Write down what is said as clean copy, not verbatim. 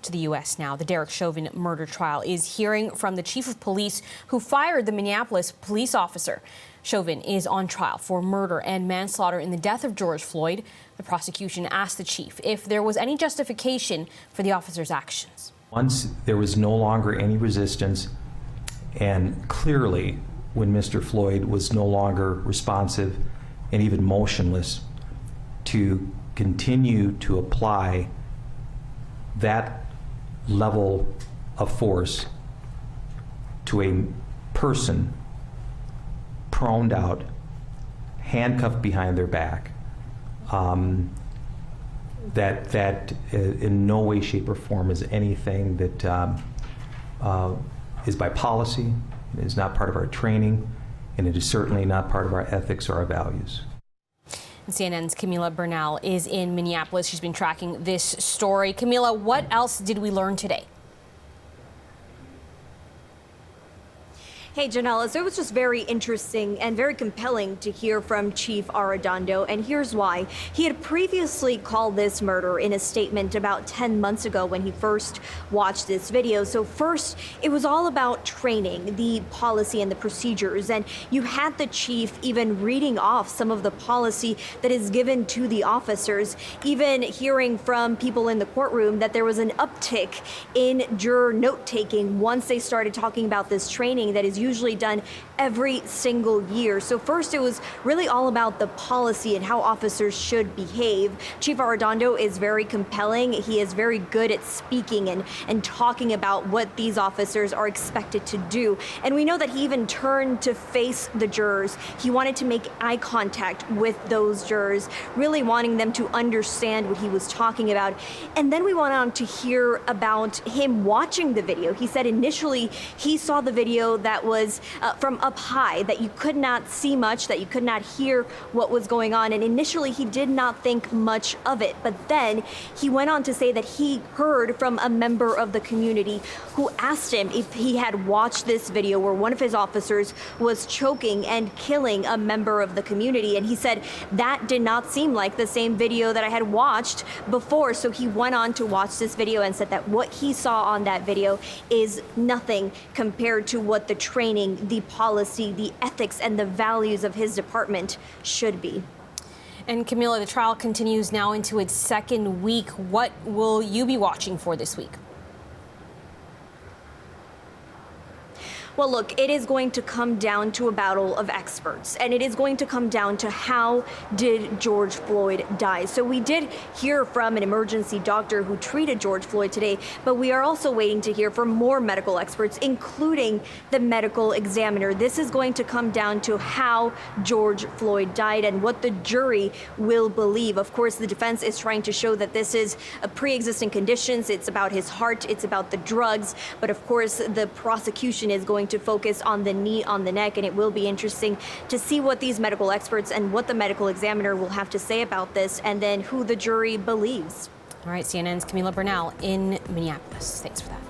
to the U.S. now. The Derek Chauvin murder trial is hearing from the chief of police who fired the Minneapolis police officer. Chauvin is on trial for murder and manslaughter in the death of George Floyd. The prosecution asked the chief if there was any justification for the officer's actions. Once there was no longer any resistance, and clearly when Mr. Floyd was no longer responsive and even motionless, to continue to apply that level of force to a person proned out, handcuffed behind their back, that in no way, shape, or form is anything that is by policy, it is not part of our training, and it is certainly not part of our ethics or our values. CNN's Camila Bernal is in Minneapolis. She's been tracking this story. Camila, what else did we learn today? Hey, Janelle, so it was just very interesting and very compelling to hear from Chief Arradondo, and here's why. He had previously called this murder in a statement about 10 months ago when he first watched this video. So first, it was all about training, the policy and the procedures, and you had the chief even reading off some of the policy that is given to the officers, even hearing from people in the courtroom that there was an uptick in juror note-taking once they started talking about this training that is usually done every single year. So first, it was really all about the policy and how officers should behave. Chief Arradondo is very compelling. He is very good at speaking and talking about what these officers are expected to do. And we know that he even turned to face the jurors. He wanted to make eye contact with those jurors, really wanting them to understand what he was talking about. And then we went on to hear about him watching the video. He said initially he saw the video that was from up high, that you could not see much, that you could not hear what was going on. And initially he did not think much of it. But then he went on to say that he heard from a member of the community who asked him if he had watched this video where one of his officers was choking and killing a member of the community. And he said that did not seem like the same video that I had watched before. So he went on to watch this video and said that what he saw on that video is nothing compared to what the training, the policy, the ethics, and the values of his department should be. And Camila, the trial continues now into its second week. What will you be watching for this week? Well, look, it is going to come down to a battle of experts, and it is going to come down to how did George Floyd die. So we did hear from an emergency doctor who treated George Floyd today, but we are also waiting to hear from more medical experts, including the medical examiner. This is going to come down to how George Floyd died and what the jury will believe. Of course, the defense is trying to show that this is a pre-existing conditions. It's about his heart. It's about the drugs. But of course, the prosecution is going to focus on the knee on the neck, and it will be interesting to see what these medical experts and what the medical examiner will have to say about this, and then who the jury believes. All right, CNN's Camila Bernal in Minneapolis. Thanks for that.